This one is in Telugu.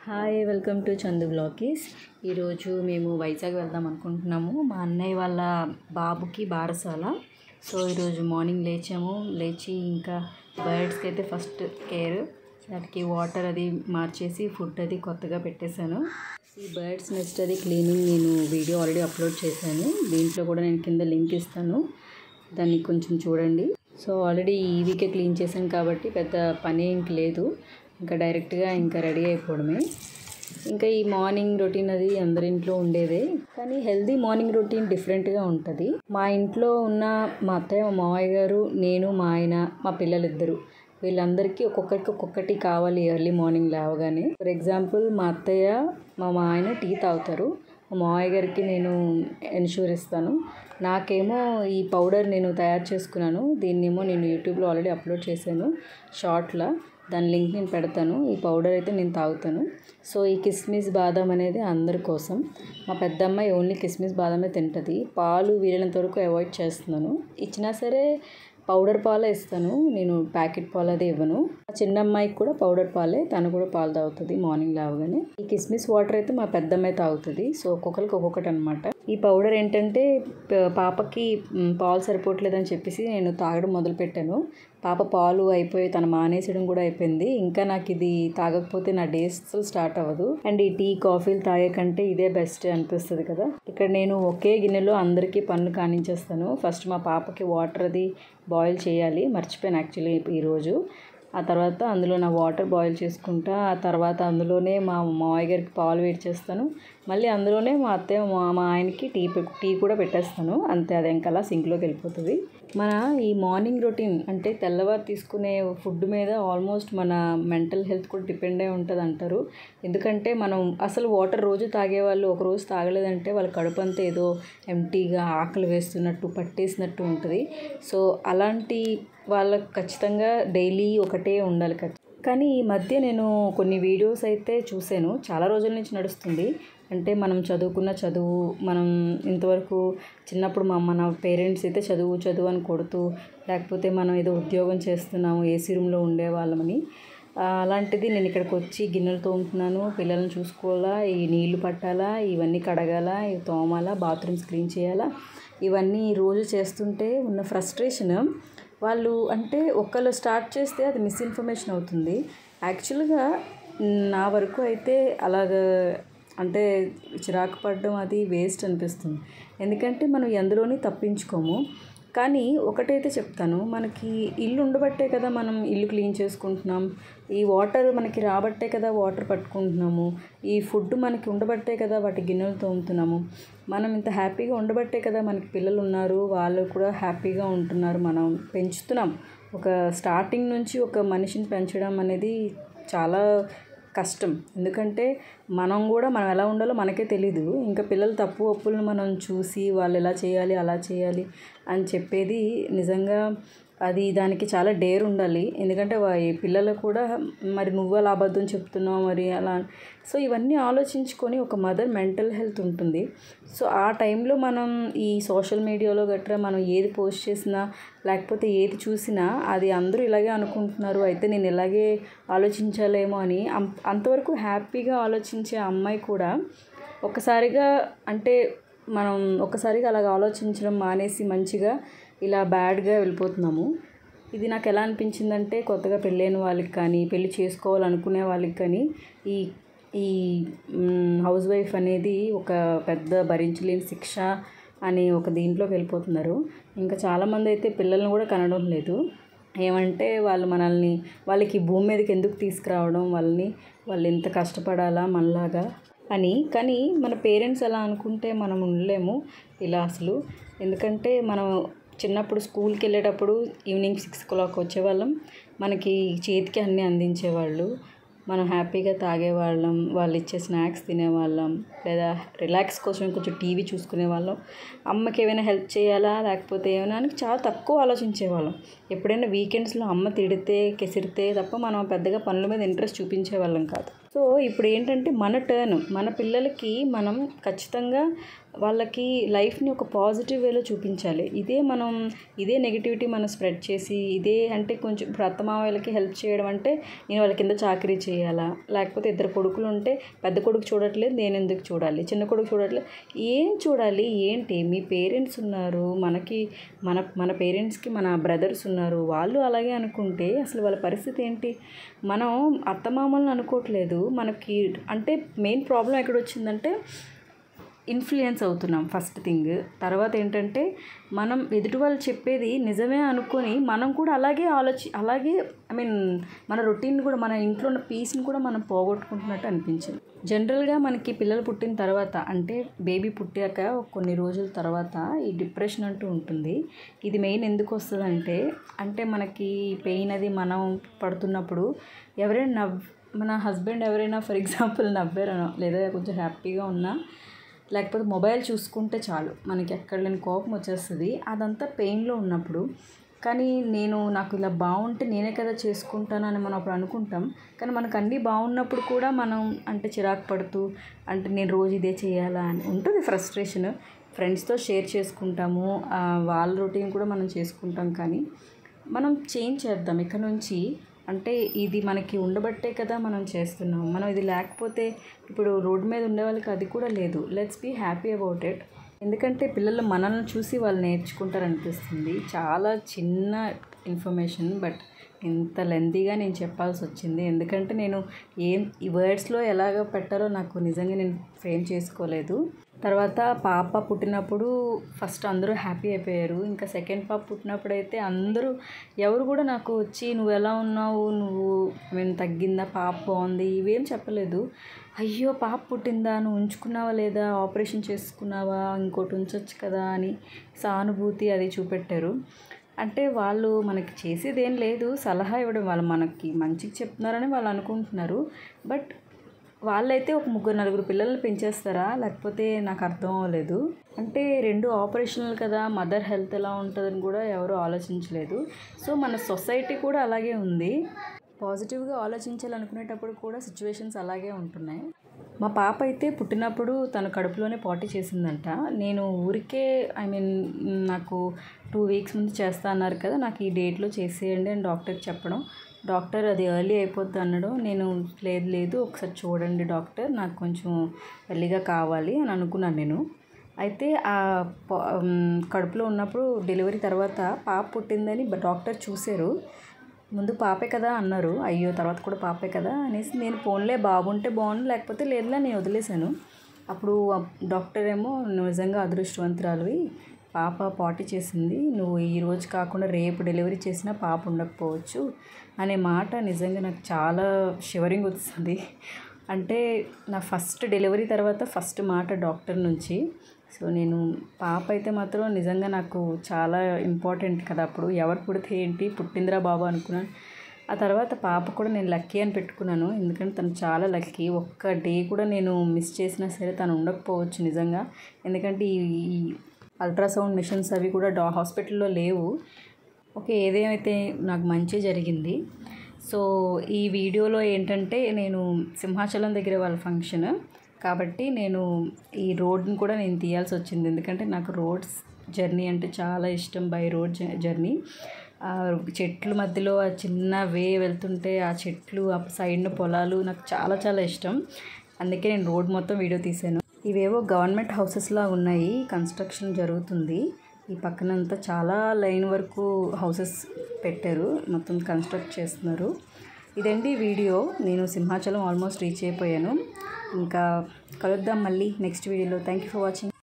Hi welcome to Chandu blogies. ఈరోజు మేము వైజాగ్ వెళ్దాం అనుకుంటున్నాము. మా అన్నయ్య వాళ్ళ బాబుకి బారసాల. సో ఈరోజు మార్నింగ్ లేచి ఇంకా బర్డ్స్కి అయితే ఫస్ట్ కేర్, వాటికి వాటర్ అది మార్చేసి ఫుడ్ అది కొత్తగా పెట్టేశాను. ఈ బర్డ్స్ నెస్ట్ అది క్లీనింగ్ నేను వీడియో ఆల్రెడీ అప్లోడ్ చేశాను. దీంట్లో కూడా నేను కింద లింక్ ఇస్తాను, దాన్ని కొంచెం చూడండి. సో ఆల్రెడీ ఈ వీకే క్లీన్ చేశాను కాబట్టి పెద్ద పని ఇంక లేదు, ఇంకా డైరెక్ట్గా ఇంకా రెడీ అయిపోవడమే. ఇంకా ఈ మార్నింగ్ రొటీన్ అది అందరింట్లో ఉండేదే, కానీ హెల్దీ మార్నింగ్ రొటీన్ డిఫరెంట్గా ఉంటుంది. మా ఇంట్లో ఉన్న మా అత్తయ్య, మా మావయ్య గారు, నేను, మా ఆయన, మా పిల్లలిద్దరు, వీళ్ళందరికీ ఒక్కొక్కరికి ఒక్కొక్కటి కావాలి ఎర్లీ మార్నింగ్ లేవగానే. ఫర్ ఎగ్జాంపుల్ మా అత్తయ్య, మా ఆయన టీ తాగుతారు, మా మావయ్య గారికి నేను ఎన్ష్యూర్ ఇస్తాను. నాకేమో ఈ పౌడర్ నేను తయారు చేసుకున్నాను, దీన్నేమో నేను యూట్యూబ్లో ఆల్రెడీ అప్లోడ్ చేశాను షార్ట్లో, దాని లింక్ నేను పెడతాను. ఈ పౌడర్ అయితే నేను తాగుతాను. సో ఈ కిస్మిస్ బాదం అనేది అందరి కోసం. మా పెద్దమ్మాయి ఓన్లీ కిస్మిస్ బాదమే తింటుంది. పాలు వీలైనంత వరకు అవాయిడ్ చేస్తున్నాను. ఇచ్చినా సరే పౌడర్ పాలే ఇస్తాను, నేను ప్యాకెట్ పాలు అది ఇవ్వను. మా చిన్న అమ్మాయికి కూడా పౌడర్ పాలే, తను కూడా పాలు తాగుతుంది మార్నింగ్ లేవగానే. ఈ కిస్మిస్ వాటర్ అయితే మా పెద్దమ్మాయి తాగుతుంది. సో ఒక్కొక్కరికి ఒక్కొక్కటి అనమాట. ఈ పౌడర్ ఏంటంటే పాపకి పాలు సరిపోవట్లేదని చెప్పేసి నేను తాగడం మొదలుపెట్టాను. పాప పాలు అయిపోయి తను మానేసడం కూడా అయిపోయింది. ఇంకా నాకు ఇది తాగకపోతే నా డేస్ స్టార్ట్ అవ్వదు. అండ్ ఈ టీ కాఫీలు తాగే కంటే ఇదే బెస్ట్ అనిపిస్తుంది కదా. ఇక్కడ నేను ఒకే గిన్నెలో అందరికీ పనులు కానించేస్తాను. ఫస్ట్ మా పాపకి వాటర్ అది బాయిల్ చేయాలి, మర్చిపోయాను యాక్చువల్లీ ఈరోజు. ఆ తర్వాత అందులో నా వాటర్ బాయిల్ చేసుకుంటా, ఆ తర్వాత అందులోనే మా మావయ్య గారికి పాలు వేడి చేస్తాను, మళ్ళీ అందులోనే మా అత్తయ్య మా ఆయనకి టీ కూడా పెట్టేస్తాను. అంతే, అది ఇంకలా సింక్లోకి వెళ్ళిపోతుంది. మన ఈ మార్నింగ్ రొటీన్ అంటే తెల్లవారు తీసుకునే ఫుడ్ మీద ఆల్మోస్ట్ మన మెంటల్ హెల్త్ కూడా డిపెండ్ అయి ఉంటుంది అంటారు. ఎందుకంటే మనం అసలు వాటర్ రోజు తాగేవాళ్ళు ఒకరోజు తాగలేదంటే వాళ్ళ కడుపు అంతా ఏదో ఎంటీగా ఆకలి వేస్తున్నట్టు పట్టేసినట్టు ఉంటుంది. సో అలాంటి వాళ్ళకి ఖచ్చితంగా డైలీ ఒకటే ఉండాలి. కానీ ఈ మధ్య నేను కొన్ని వీడియోస్ అయితే చూశాను, చాలా రోజుల నుంచి నడుస్తుంది. అంటే మనం చదువుకున్న చదువు, మనం ఇంతవరకు చిన్నప్పుడు మన పేరెంట్స్ అయితే చదువు అని కొడుతూ, లేకపోతే మనం ఏదో ఉద్యోగం చేస్తున్నాము, ఏసీ రూమ్లో ఉండేవాళ్ళమని. అలాంటిది నేను ఇక్కడికి వచ్చి గిన్నెలు తోముతున్నాను, పిల్లల్ని చూసుకోవాలా, ఈ నీళ్లు పట్టాలా, ఇవన్నీ కడగాల, ఇవి తోమాలా, బాత్రూమ్స్ క్లీన్ చేయాలా, ఇవన్నీ రోజు చేస్తుంటే ఉన్న ఫ్రస్ట్రేషన్. వాళ్ళు అంటే ఒకళ్ళు స్టార్ట్ చేస్తే అది మిస్ఇన్ఫర్మేషన్ అవుతుంది. యాక్చువల్గా నా వరకు అయితే అలాగ అంటే చిరాకు పడడం అది వేస్ట్ అనిపిస్తుంది. ఎందుకంటే మనం ఎందులోని తప్పించుకోము. కానీ ఒకటైతే చెప్తాను, మనకి ఇల్లు ఉండబట్టే కదా మనం ఇల్లు క్లీన్ చేసుకుంటున్నాం, ఈ వాటర్ మనకి రాబట్టే కదా వాటర్ పట్టుకుంటున్నాము, ఈ ఫుడ్ మనకి ఉండబట్టే కదా వాటి గిన్నెలు తోముతున్నాము, మనం ఇంత హ్యాపీగా ఉండబట్టే కదా మనకి పిల్లలు ఉన్నారు, వాళ్ళు కూడా హ్యాపీగా ఉంటున్నారు, మనం పెంచుతున్నాం. ఒక స్టార్టింగ్ నుంచి ఒక మనిషిని పెంచడం అనేది చాలా కష్టం. ఎందుకంటే మనం ఎలా ఉండాలో మనకే తెలీదు. ఇంకా పిల్లలు తప్పు ఒప్పులను మనం చూసి వాళ్ళు ఎలా చేయాలి అలా చేయాలి అని చెప్పేది నిజంగా అది దానికి చాలా డేర్ ఉండాలి. ఎందుకంటే పిల్లలు కూడా మరి నువ్వు అలా అబద్ధం చెప్తున్నావు మరి అలా. సో ఇవన్నీ ఆలోచించుకొని ఒక మదర్ మెంటల్ హెల్త్ ఉంటుంది. సో ఆ టైంలో మనం ఈ సోషల్ మీడియాలో గట్రా మనం ఏది పోస్ట్ చేసినా లేకపోతే ఏది చూసినా అది అందరూ ఇలాగే అనుకుంటున్నారు, అయితే నేను ఇలాగే ఆలోచించాలేమో అని అంతవరకు హ్యాపీగా ఆలోచించే అమ్మాయి కూడా ఒకసారిగా అంటే మనం ఒకసారిగా అలాగ ఆలోచించడం మానేసి మంచిగా ఇలా బ్యాడ్గా వెళ్ళిపోతున్నాము. ఇది నాకు ఎలా అనిపించిందంటే కొత్తగా పెళ్ళైన వాళ్ళకి కానీ పెళ్ళి చేసుకోవాలనుకునే వాళ్ళకి కానీ ఈ హౌస్ వైఫ్ అనేది ఒక పెద్ద భరించలేని శిక్ష అని ఒక దీంట్లోకి వెళ్ళిపోతున్నారు. ఇంకా చాలామంది అయితే పిల్లల్ని కూడా కనడం లేదు. ఏమంటే వాళ్ళకి భూమి మీదకి ఎందుకు తీసుకురావడం, వాళ్ళు ఎంత కష్టపడాలా మనలాగా అని. కానీ మన పేరెంట్స్ అలా అనుకుంటే మనం ఉండలేము ఇలా అసలు. ఎందుకంటే మనం చిన్నప్పుడు స్కూల్కి వెళ్ళేటప్పుడు ఈవినింగ్ 6 o'clock వచ్చేవాళ్ళం, మనకి చేతికి అన్నీ అందించేవాళ్ళు, మనం హ్యాపీగా తాగేవాళ్ళం, వాళ్ళు ఇచ్చే స్నాక్స్ తినేవాళ్ళం, లేదా రిలాక్స్ కోసం కొంచెం టీవీ చూసుకునేవాళ్ళం. అమ్మకి ఏమైనా హెల్ప్ చేయాలా లేకపోతే ఏమైనా అని చాలా తక్కువ ఆలోచించేవాళ్ళం. ఎప్పుడైనా వీకెండ్స్లో అమ్మ తిడితే కెసిరితే తప్ప మనం పెద్దగా పనుల మీద ఇంట్రెస్ట్ చూపించేవాళ్ళం కాదు. సో ఇప్పుడు ఏంటంటే మన టర్న్, మన పిల్లలకి మనం ఖచ్చితంగా వాళ్ళకి లైఫ్ని ఒక పాజిటివ్ వేలో చూపించాలి. ఇదే నెగిటివిటీ మనం స్ప్రెడ్ చేసి అంటే కొంచెం ఇప్పుడు అత్తమామయ్యలకి హెల్ప్ చేయడం అంటే నేను వాళ్ళ కింద చాకరీ చేయాలా, లేకపోతే ఇద్దరు కొడుకులు ఉంటే పెద్ద కొడుకు చూడట్లేదు నేను ఎందుకు చూడాలి, చిన్న కొడుకు చూడట్లేదు ఏం చూడాలి, ఏంటి మీ పేరెంట్స్ ఉన్నారు, మన పేరెంట్స్కి మన బ్రదర్స్ ఉన్నారు, వాళ్ళు అలాగే అనుకుంటే అసలు వాళ్ళ పరిస్థితి ఏంటి. మనం అత్తమామల్ని అనుకోవట్లేదు, మనకి అంటే మెయిన్ ప్రాబ్లం ఎక్కడ వచ్చిందంటే ఇన్ఫ్లుయెన్స్ అవుతున్నాం ఫస్ట్ థింగ్. తర్వాత ఏంటంటే మనం ఎదుటి వాళ్ళు చెప్పేది నిజమే అనుకొని మనం కూడా అలాగే మన రొటీన్ కూడా మన ఇంట్లో ఉన్న పీస్ని కూడా మనం పోగొట్టుకుంటున్నట్టు అనిపించింది. జనరల్గా మనకి పిల్లలు పుట్టిన తర్వాత అంటే బేబీ పుట్టాక కొన్ని రోజుల తర్వాత ఈ డిప్రెషన్ అంటూ ఉంటుంది. ఇది మెయిన్ ఎందుకు వస్తుందంటే మనకి పెయిన్ అది మనం పడుతున్నప్పుడు ఎవరైనా మన హస్బెండ్ ఎవరైనా ఫర్ ఎగ్జాంపుల్ నవ్వారనో లేదా కొంచెం హ్యాపీగా ఉన్నా లేకపోతే మొబైల్ చూసుకుంటే చాలు మనకి ఎక్కడ లేని కోపం వచ్చేస్తుంది. అదంతా పెయిన్లో ఉన్నప్పుడు. కానీ నాకు ఇలా బాగుంటే నేనే కదా చేసుకుంటాను అని మనం అప్పుడు అనుకుంటాం. కానీ మనకు అన్నీ బాగున్నప్పుడు కూడా మనం చిరాకు పడుతూ నేను రోజు ఇదే చేయాలా అని ఉంటుంది ఫ్రస్ట్రేషన్. ఫ్రెండ్స్తో షేర్ చేసుకుంటాము, వాళ్ళ రొటీన్ కూడా మనం చేసుకుంటాం. కానీ మనం చేంజ్ చేద్దాం ఇక్కడ నుంచి. ఇది మనకి ఉండబట్టే కదా మనం చేస్తున్నాం. మనం ఇది లేకపోతే ఇప్పుడు రోడ్డు మీద ఉండే వాళ్ళకి అది కూడా లేదు. Let's be happy about it. ఎందుకంటే పిల్లలు మనల్ని చూసి వాళ్ళు నేర్చుకుంటారనిపిస్తుంది. చాలా చిన్న ఇన్ఫర్మేషన్ బట్ ఇంత లెంతీగా నేను చెప్పాల్సి వచ్చింది. ఎందుకంటే ఈ వర్డ్స్లో ఎలాగ పెట్టాలో నాకు నిజంగా నేను ఫ్రేమ్ చేసుకోలేదు. తర్వాత పాప పుట్టినప్పుడు ఫస్ట్ అందరూ హ్యాపీ అయిపోయారు. ఇంకా సెకండ్ పాప పుట్టినప్పుడు అయితే అందరూ ఎవరు కూడా నాకు వచ్చి నువ్వు ఎలా ఉన్నావు, తగ్గిందా, పాప బాగుంది ఇవేం చెప్పలేదు. అయ్యో పాప పుట్టిందా, నువ్వు ఉంచుకున్నావా లేదా, ఆపరేషన్ చేసుకున్నావా, ఇంకోటి ఉంచొచ్చు కదా అని సానుభూతి అది చూపెట్టారు. వాళ్ళు మనకి చేసేది ఏం లేదు, సలహా ఇవ్వడం, వాళ్ళు మనకి మంచిగా చెప్తున్నారని వాళ్ళు అనుకుంటున్నారు. బట్ వాళ్ళైతే ఒక 3-4 పిల్లల్ని పెంచేస్తారా లేకపోతే నాకు అర్థం అవ్వలేదు. 2 ఆపరేషన్లు కదా, మదర్ హెల్త్ ఎలా ఉంటుందని కూడా ఎవరు ఆలోచించలేదు. సో మన సొసైటీ కూడా అలాగే ఉంది. పాజిటివ్గా ఆలోచించాలనుకునేటప్పుడు కూడా సిచ్యువేషన్స్ అలాగే ఉంటున్నాయి. మా పాప అయితే పుట్టినప్పుడు తన కడుపులోనే పాటీ చేసిందంట. నేను ఊరికే నాకు 2 వీక్స్ ముందు చేస్తా అన్నారు కదా, నాకు ఈ డేట్లో చేసేయండి అని డాక్టర్కి చెప్పడం. డాక్టర్ అది ఎర్లీ అయిపోద్ది అన్నాడు. నేను లేదు ఒకసారి చూడండి డాక్టర్, నాకు కొంచెం ఎర్లీగా కావాలి అని అనుకున్నాను నేను. అయితే కడుపులో ఉన్నప్పుడు డెలివరీ తర్వాత పాప పుట్టిందని డాక్టర్ చూశారు. ముందు పాపే కదా అన్నారు. అయ్యో తర్వాత కూడా పాపే కదా అనేసి నేను ఫోన్లే బాగుంటే బాగుండు లేకపోతే లేదులే నేను వదిలేశాను. అప్పుడు డాక్టర్ ఏమో నిజంగా అదృష్టవంతురాలివి, పాప పాటీ చేసింది, నువ్వు ఈరోజు కాకుండా రేపు డెలివరీ చేసినా పాప ఉండకపోవచ్చు అనే మాట నిజంగా నాకు చాలా షివరింగ్ వస్తుంది. నా ఫస్ట్ డెలివరీ తర్వాత ఫస్ట్ మాట డాక్టర్ నుంచి. సో పాప అయితే మాత్రం నిజంగా నాకు చాలా ఇంపార్టెంట్ కదా. అప్పుడు ఎవరు పుడితే ఏంటి, పుట్టిందిరా బాబు అనుకున్నాను. ఆ తర్వాత పాప కూడా నేను లక్కీ అని పెట్టుకున్నాను. ఎందుకంటే తను చాలా లక్కీ. ఒక్క డే కూడా నేను మిస్ చేసినా సరే తను ఉండకపోవచ్చు నిజంగా. ఎందుకంటే ఈ అల్ట్రాసౌండ్ మిషన్స్ అవి కూడా హాస్పిటల్లో లేవు. ఓకే, ఏదేమైతే నాకు మంచి జరిగింది. సో ఈ వీడియోలో ఏంటంటే నేను సింహాచలం దగ్గర వాళ్ళ ఫంక్షన్ కాబట్టి ఈ రోడ్ని కూడా నేను తీయాల్సి వచ్చింది. ఎందుకంటే నాకు రోడ్స్ జర్నీ అంటే చాలా ఇష్టం. బై రోడ్ జర్నీ, చెట్ల మధ్యలో ఆ చిన్న వే వెళ్తుంటే ఆ చెట్లు, ఆ సైడ్న పొలాలు నాకు చాలా చాలా ఇష్టం. అందుకే నేను రోడ్ మొత్తం వీడియో తీశాను. ఇవేవో గవర్నమెంట్ హౌసెస్లా ఉన్నాయి, కన్స్ట్రక్షన్ జరుగుతుంది. ఈ పక్కనంతా చాలా లైన్ వరకు హౌసెస్ పెట్టారు, మొత్తం కన్స్ట్రక్ట్ చేస్తున్నారు. ఇదండి వీడియో. నేను సింహాచలం ఆల్మోస్ట్ రీచ్ అయిపోయాను. ఇంకా కలుద్దాం మళ్ళీ నెక్స్ట్ వీడియోలో. Thank you for watching.